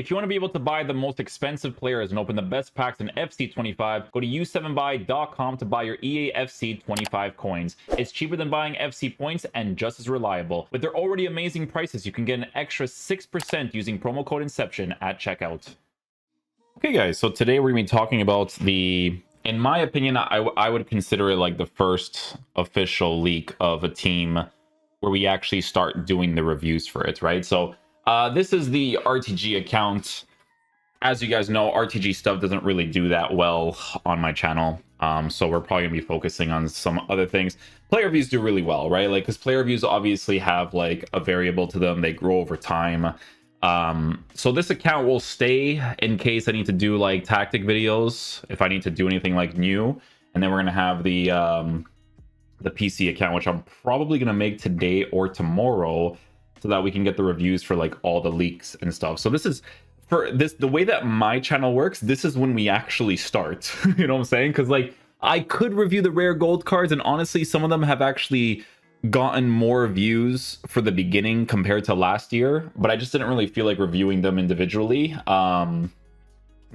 If you want to be able to buy the most expensive players and open the best packs in FC25, go to u7buy.com to buy your EA FC25 coins. It's cheaper than buying FC points and just as reliable. With their already amazing prices, you can get an extra 6% using promo code Inception at checkout. Okay guys, so today we're going to be talking about in my opinion, I would consider it like the first official leak of a team where we actually start doing the reviews for it, right? So this is the RTG account. As you guys know, RTG stuff doesn't really do that well on my channel. So we're probably gonna be focusing on some other things. Player reviews do really well, right? Like, because player reviews obviously have like a variable to them. They grow over time. So this account will stay in case I need to do like tactic videos, if I need to do anything like new. And then we're gonna have the PC account, which I'm probably gonna make today or tomorrow, so that we can get the reviews for like all the leaks and stuff. So this is for this, the way that my channel works, this is when we actually start. You know what I'm saying? Because like I could review the rare gold cards, and honestly some of them have actually gotten more views for the beginning compared to last year, but I just didn't really feel like reviewing them individually. We're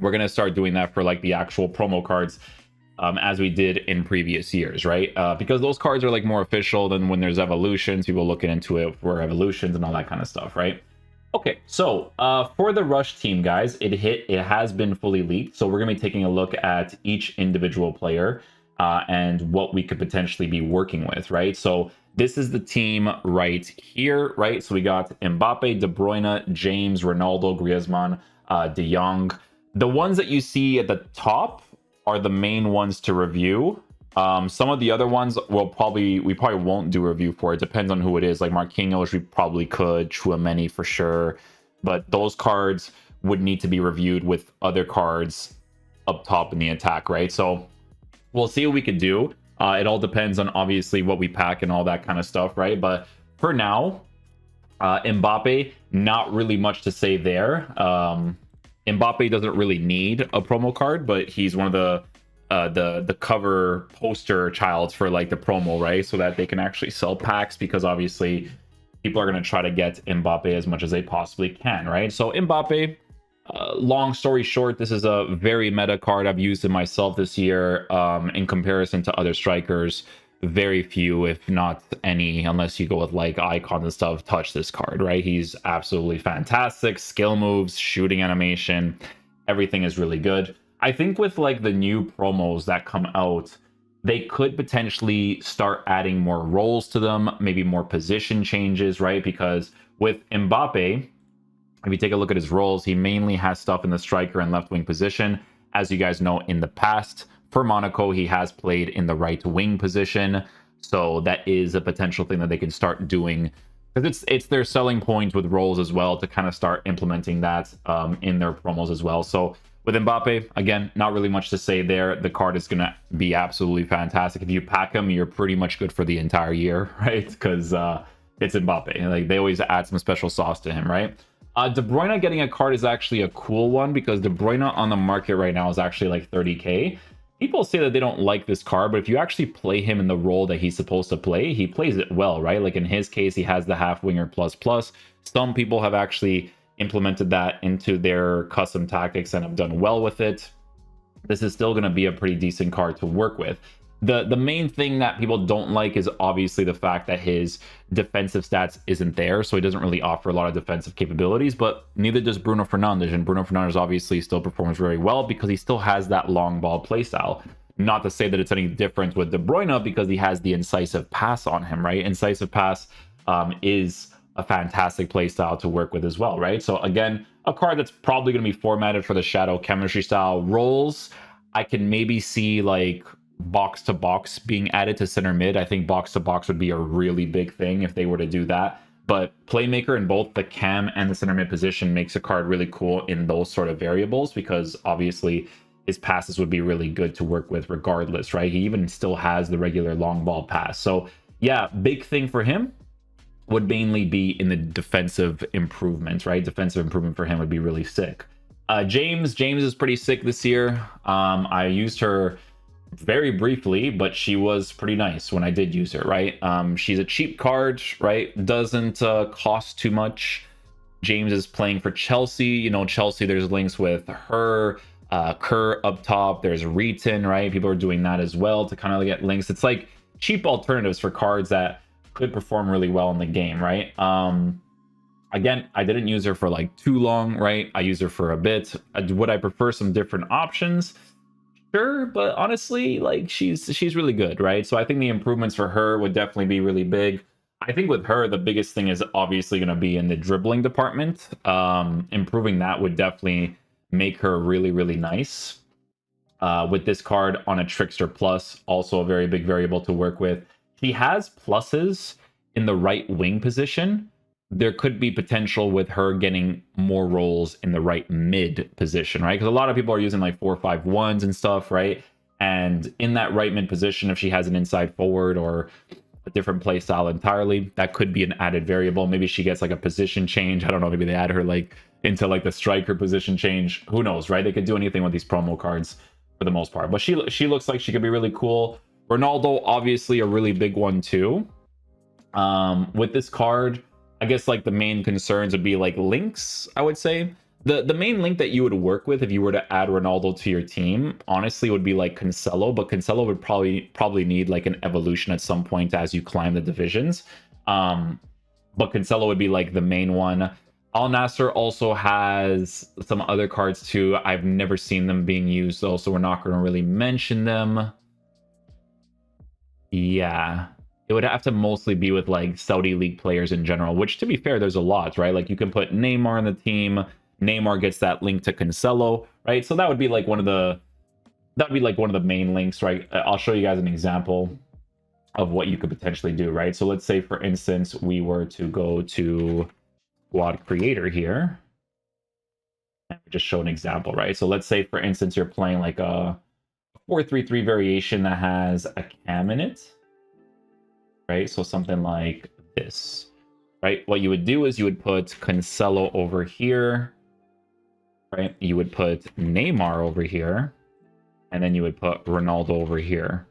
gonna start doing that for like the actual promo cards, as we did in previous years, right? Because those cards are like more official than when there's evolutions. People looking into it for evolutions and all that kind of stuff, right? Okay, so for the Rush team, guys, it has been fully leaked. So we're gonna be taking a look at each individual player and what we could potentially be working with, right? So this is the team right here, right? So we got Mbappe, De Bruyne, James, Ronaldo, Griezmann, De Jong. The ones that you see at the top are the main ones to review. Some of the other ones we probably won't do a review for. It depends on who it is. Like Marquinhos, we probably could. Tchouameni for sure. But those cards would need to be reviewed with other cards up top in the attack, right? So we'll see what we could do. It all depends on obviously what we pack and all that kind of stuff, right? But for now, Mbappe, not really much to say there. Mbappe doesn't really need a promo card, but he's one of the cover poster childs for like the promo, right? So that they can actually sell packs, because obviously people are going to try to get Mbappe as much as they possibly can, right? So Mbappe, long story short, this is a very meta card. I've used it myself this year. In comparison to other strikers, very few, if not any, unless you go with like icons and stuff, touch this card, right? He's absolutely fantastic. Skill moves, shooting animation, everything is really good. I think with like the new promos that come out, they could potentially start adding more roles to them, maybe more position changes, right? Because with Mbappe, if you take a look at his roles, he mainly has stuff in the striker and left wing position. As you guys know, in the past, for Monaco, he has played in the right wing position. So that is a potential thing that they can start doing, because it's their selling point with roles as well, to kind of start implementing that in their promos as well. So with Mbappe, again, not really much to say there. The card is going to be absolutely fantastic. If you pack him, you're pretty much good for the entire year, right? Because it's Mbappe. Like, they always add some special sauce to him, right? De Bruyne getting a card is actually a cool one, because De Bruyne on the market right now is actually like 30k. People say that they don't like this card, but if you actually play him in the role that he's supposed to play, he plays it well, right? Like in his case, he has the half winger plus. Some people have actually implemented that into their custom tactics and have done well with it. This is still going to be a pretty decent card to work with. The main thing that people don't like is obviously the fact that his defensive stats isn't there, so he doesn't really offer a lot of defensive capabilities, but neither does Bruno Fernandes, and Bruno Fernandes obviously still performs very well because he still has that long ball playstyle. Not to say that it's any different with De Bruyne, because he has the incisive pass on him, right? Incisive pass is a fantastic playstyle to work with as well, right? So again, a card that's probably going to be formatted for the shadow chemistry style roles. I can maybe see like box to box being added to center mid. I think box to box would be a really big thing if they were to do that. But playmaker in both the cam and the center mid position makes a card really cool in those sort of variables, because obviously his passes would be really good to work with regardless, right? He even still has the regular long ball pass. So yeah, big thing for him would mainly be in the defensive improvements, right? Defensive improvement for him would be really sick. James is pretty sick this year. I used her very briefly, but she was pretty nice when I did use her, right? She's a cheap card, right? Doesn't cost too much. James is playing for Chelsea. You know, Chelsea, there's links with her, Kerr up top. There's Reeton, right? People are doing that as well to kind of get links. It's like cheap alternatives for cards that could perform really well in the game, right? Again, I didn't use her for like too long, right? I used her for a bit. Would I prefer some different options? Sure, but honestly, like she's really good, right? So I think the improvements for her would definitely be really big. I think with her, the biggest thing is obviously going to be in the dribbling department. Improving that would definitely make her really, really nice. With this card on a Trickster Plus, also a very big variable to work with. She has pluses in the right wing position. There could be potential with her getting more roles in the right mid position, right? Because a lot of people are using like 4-5-1s and stuff, right? And in that right mid position, if she has an inside forward or a different play style entirely, that could be an added variable. Maybe she gets like a position change. I don't know. Maybe they add her like into like the striker position change. Who knows, right? They could do anything with these promo cards for the most part. But she looks like she could be really cool. Ronaldo, obviously a really big one too. With this card, I guess like the main concerns would be like links, I would say. The main link that you would work with if you were to add Ronaldo to your team, honestly, would be like Cancelo, but Cancelo would probably need like an evolution at some point as you climb the divisions. But Cancelo would be like the main one. Al Nassr also has some other cards too. I've never seen them being used though, so we're not going to really mention them. Yeah. It would have to mostly be with like Saudi League players in general, which to be fair, there's a lot, right? Like you can put Neymar in the team. Neymar gets that link to Cancelo, right? So that would be like one of the main links, right? I'll show you guys an example of what you could potentially do, right? So let's say, for instance, we were to go to Squad Creator here and just show an example, right? So let's say, for instance, you're playing like a 4-3-3 variation that has a cam in it, right? So something like this, right? What you would do is you would put Cancelo over here, right? You would put Neymar over here, and then you would put Ronaldo over here,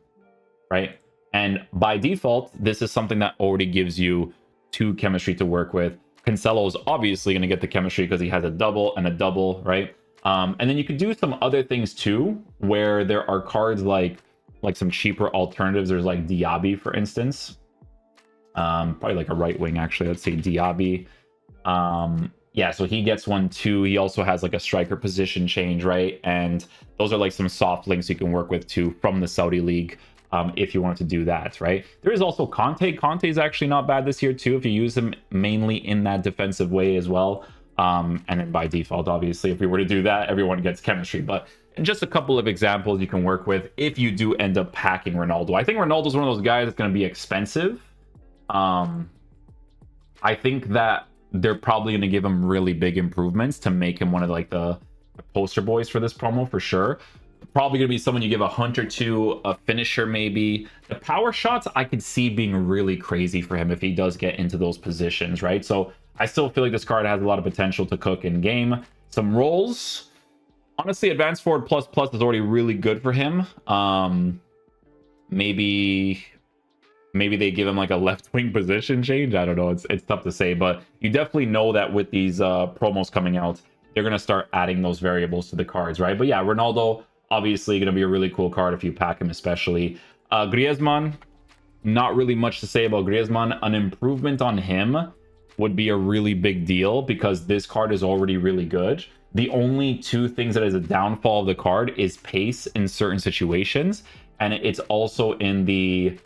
right? And by default, this is something that already gives you 2 chemistry to work with. Cancelo is obviously going to get the chemistry because he has a double and a double, right? And then you could do some other things too, where there are cards like some cheaper alternatives. There's like Diaby, for instance. Probably like a right wing, actually. Let's say Diaby. Yeah, so he gets one too. He also has like a striker position change, right? And those are like some soft links you can work with too from the Saudi League, if you wanted to do that, right? There is also Conte. Conte is actually not bad this year too, if you use him mainly in that defensive way as well. And then by default, obviously, if we were to do that, everyone gets chemistry. But just a couple of examples you can work with if you do end up packing Ronaldo. I think Ronaldo's one of those guys that's going to be expensive. I think that they're probably going to give him really big improvements to make him one of like the poster boys for this promo for sure. Probably going to be someone you give a hunter to, a finisher maybe. The power shots I could see being really crazy for him if he does get into those positions, right? So I still feel like this card has a lot of potential to cook in game. Some rolls. Honestly, Advanced Forward Plus Plus is already really good for him. Maybe they give him like a left wing position change. I don't know. It's tough to say, but you definitely know that with these promos coming out, they're going to start adding those variables to the cards, right? But yeah, Ronaldo, obviously going to be a really cool card if you pack him, especially. Griezmann, not really much to say about Griezmann. An improvement on him would be a really big deal because this card is already really good. The only 2 things that is a downfall of the card is pace in certain situations, and it's also in the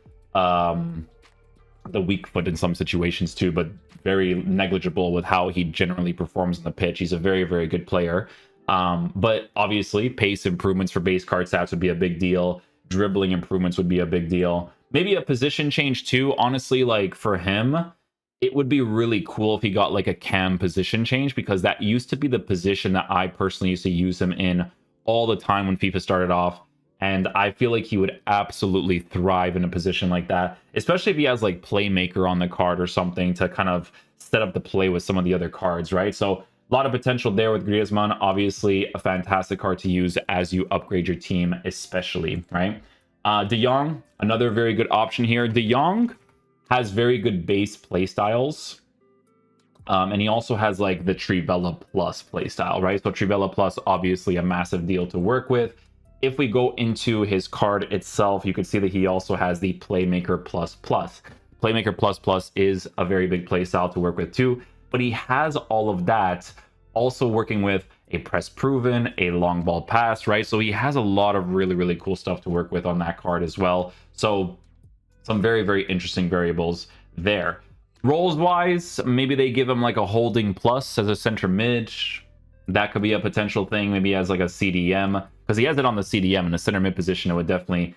weak foot in some situations too, but very negligible with how he generally performs on the pitch. He's a very, very good player. But obviously, pace improvements for base card stats would be a big deal. Dribbling improvements would be a big deal. Maybe a position change too. Honestly, like for him, it would be really cool if he got like a cam position change, because that used to be the position that I personally used to use him in all the time when FIFA started off. And I feel like he would absolutely thrive in a position like that, especially if he has like Playmaker on the card or something to kind of set up the play with some of the other cards, right? So a lot of potential there with Griezmann. Obviously, a fantastic card to use as you upgrade your team, especially, right? De Jong, another very good option here. De Jong has very good base play styles. And he also has like the Trivela Plus playstyle, right? So Trivela Plus, obviously a massive deal to work with. If we go into his card itself, you can see that he also has the Playmaker Plus Plus. Playmaker Plus Plus is a very big playstyle to work with too, but he has all of that also working with a press proven, a long ball pass, right? So he has a lot of really, really cool stuff to work with on that card as well. So some very, very interesting variables there. Roles wise, maybe they give him like a holding plus as a center mid. That could be a potential thing. Maybe as like a CDM, because he has it on the CDM in the center mid position. It would definitely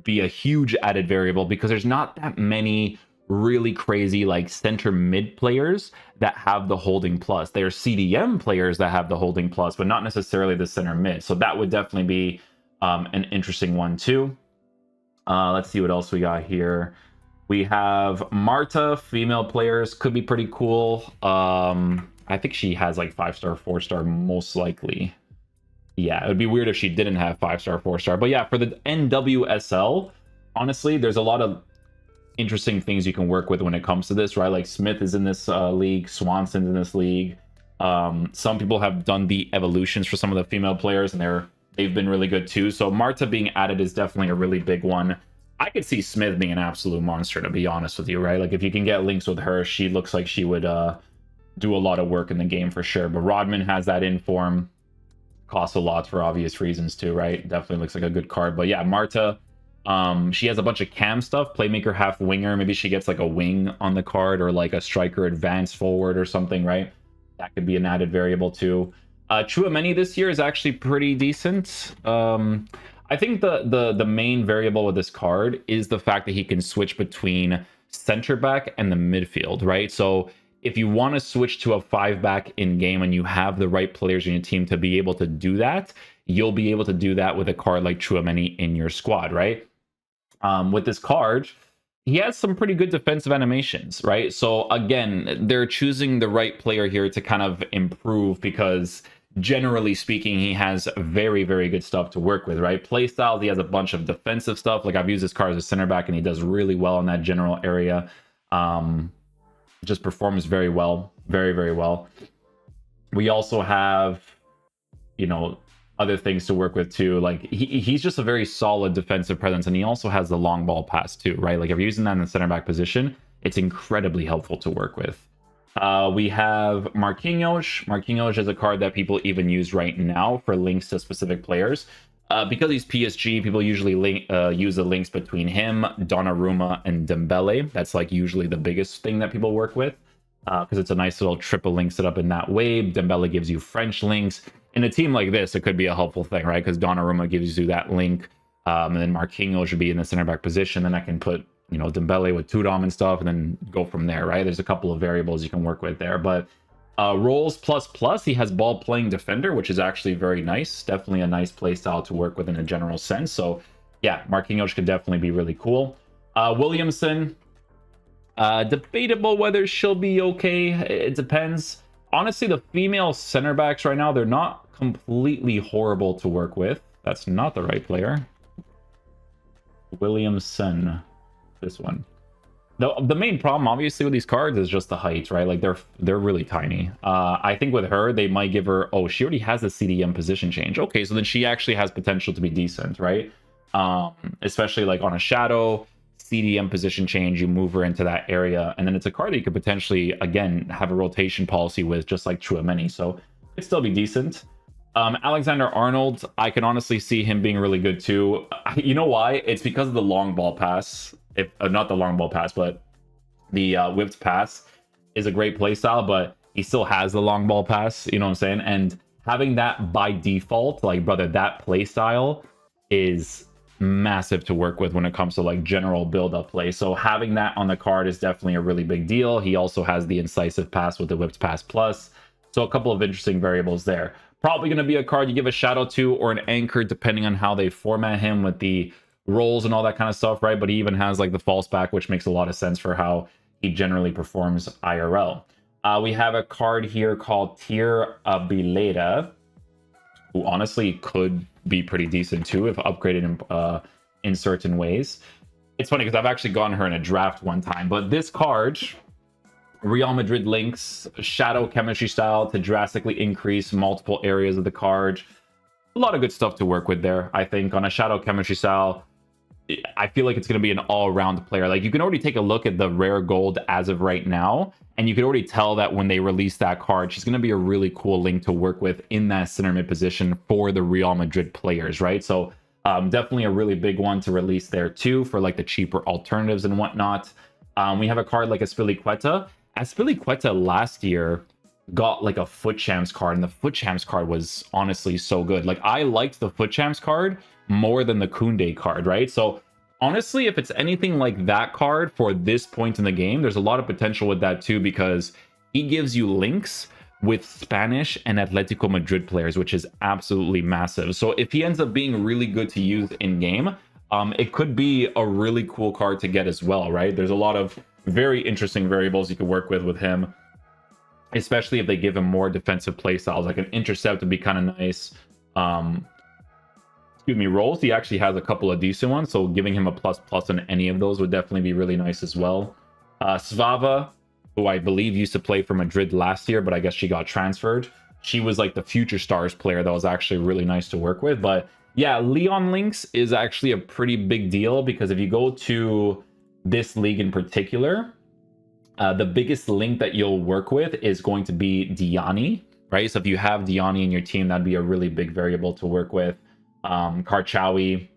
be a huge added variable because there's not that many really crazy like center mid players that have the holding plus. There are CDM players that have the holding plus, but not necessarily the center mid. So that would definitely be an interesting one too. Let's see what else we got here. We have Marta, female players, could be pretty cool. I think she has like 5-star, 4-star, most likely. Yeah, it would be weird if she didn't have 5-star, 4-star. But yeah, for the NWSL, honestly, there's a lot of interesting things you can work with when it comes to this, right? Like Smith is in this league, Swanson's in this league. Some people have done the evolutions for some of the female players, and they've been really good too. So Marta being added is definitely a really big one. I could see Smith being an absolute monster, to be honest with you, right? Like if you can get links with her, she looks like she would do a lot of work in the game for sure. But Rodman has that in form, costs a lot for obvious reasons too, right? Definitely looks like a good card. But yeah, Marta, she has a bunch of cam stuff, playmaker, half winger. Maybe she gets like a wing on the card or like a striker advanced forward or something, right? That could be an added variable too. Tchouameni this year is actually pretty decent. I think the main variable with this card is the fact that he can switch between center back and the midfield, right? So if you want to switch to a 5-back in game and you have the right players in your team to be able to do that, you'll be able to do that with a card like Tchouameni in your squad, right? With this card, he has some pretty good defensive animations, right? So again, they're choosing the right player here to kind of improve because generally speaking, he has very, very good stuff to work with, right? Play styles, he has a bunch of defensive stuff. Like I've used this card as a center back and he does really well in that general area. Just performs very well, very, very well. We also have, you know, other things to work with too. Like he's just a very solid defensive presence, and he also has the long ball pass too, right? Like if you're using that in the center back position, it's incredibly helpful to work with. We have Marquinhos. Marquinhos is a card that people even use right now for links to specific players. Because he's PSG, people usually use the links between him, Donnarumma, and Dembele. That's like usually the biggest thing that people work with because it's a nice little triple link set up in that way. Dembele gives you French links. In a team like this, it could be a helpful thing, right? Because Donnarumma gives you that link, and then Marquinhos should be in the center back position. Then I can put, you know, Dembele with Tudom and stuff, and then go from there, right? There's a couple of variables you can work with there, but roles plus, he has ball playing defender, which is actually very nice. Definitely a nice play style to work with in a general sense. So yeah, Marquinhos could definitely be really cool. Williamson, debatable whether she'll be okay. It depends. Honestly, the female center backs right now, they're not completely horrible to work with. That's not the right player. Williamson, this one. The main problem, obviously, with these cards is just the height, right? Like, they're really tiny. I think with her, they might give her... Oh, she already has a CDM position change. Okay, so then she actually has potential to be decent, right? Especially, like, on a shadow, CDM position change, you move her into that area. And then it's a card that you could potentially, again, have a rotation policy with, just like Tchouameni. So, it'd still be decent. Alexander-Arnold, I can honestly see him being really good, too. You know why? It's because of the long ball pass. Not the long ball pass, but the whipped pass is a great play style, but he still has the long ball pass, you know what I'm saying? And having that by default, like, brother, that play style is massive to work with when it comes to like general build-up play. So having that on the card is definitely a really big deal. He also has the incisive pass with the whipped pass plus. So a couple of interesting variables there. Probably going to be a card you give a shout out to, or an anchor, depending on how they format him with the rolls and all that kind of stuff, right? But he even has like the false back, which makes a lot of sense for how he generally performs IRL. We have a card here called Abelleira, who honestly could be pretty decent too if upgraded in certain ways. It's funny because I've actually gotten her in a draft one time, but this card Real Madrid links, shadow chemistry style to drastically increase multiple areas of the card. A lot of good stuff to work with there, I think. On a shadow chemistry style, I feel like it's going to be an all-around player. Like, you can already take a look at the rare gold as of right now, and you can already tell that when they release that card, she's going to be a really cool link to work with in that center mid position for the Real Madrid players, right? So definitely a really big one to release there too for like the cheaper alternatives and whatnot. We have a card like Azpilicueta. Azpilicueta last year got like a Foot Champs card, and the Foot Champs card was honestly so good. Like, I liked the Foot Champs card more than the Koundé card, right? So honestly, if it's anything like that card for this point in the game, there's a lot of potential with that too, because he gives you links with Spanish and Atletico Madrid players, which is absolutely massive. So if he ends up being really good to use in game, it could be a really cool card to get as well, right? There's a lot of very interesting variables you can work with him, especially if they give him more defensive play styles. Like an intercept would be kind of nice. Rolls, he actually has a couple of decent ones, so giving him a plus on any of those would definitely be really nice as well. Svava, who I believe used to play for Madrid last year, but I guess she got transferred. She was like the Future Stars player that was actually really nice to work with. But yeah, Leon links is actually a pretty big deal, because if you go to this league in particular, the biggest link that you'll work with is going to be Diani, right? So if you have Diani in your team, that'd be a really big variable to work with. Karchawi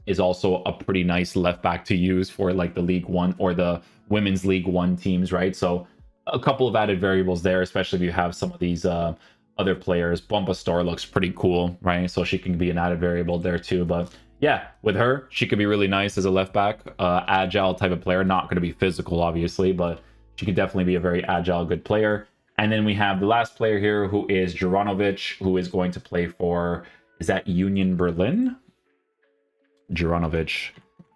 is also a pretty nice left back to use for like the League One or the Women's League One teams, right? So a couple of added variables there, especially if you have some of these other players. Bomba Star looks pretty cool, right? So she can be an added variable there too. But yeah, with her, she could be really nice as a left back, agile type of player. Not going to be physical, obviously, but she could definitely be a very agile, good player. And then we have the last player here, who is Juranovic, who is going to play for, is that Union Berlin? Juranovic.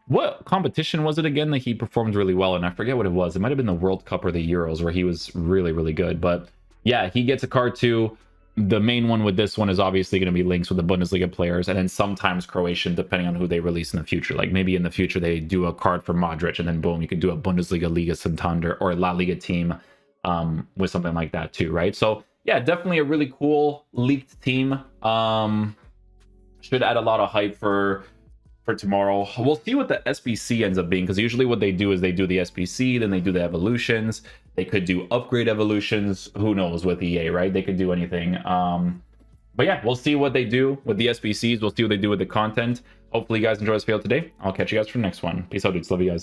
What competition was it again that he performed really well in? I forget what it was. It might have been the World Cup or the Euros, where he was really, really good. But yeah, he gets a card too. The main one with this one is obviously going to be links with the Bundesliga players, and then sometimes Croatian, depending on who they release in the future. Like maybe in the future they do a card for Modric, and then boom, you could do a Bundesliga, Liga Santander, or a La Liga team with something like that too, right? So yeah, definitely a really cool leaked team. Should add a lot of hype for tomorrow. We'll see what the SBC ends up being, because usually what they do is they do the SBC, then they do the evolutions. They could do upgrade evolutions. Who knows with EA, right? They could do anything. But yeah, we'll see what they do with the SBCs. We'll see what they do with the content. Hopefully you guys enjoy this video today. I'll catch you guys for the next one. Peace out, dudes. Love you guys.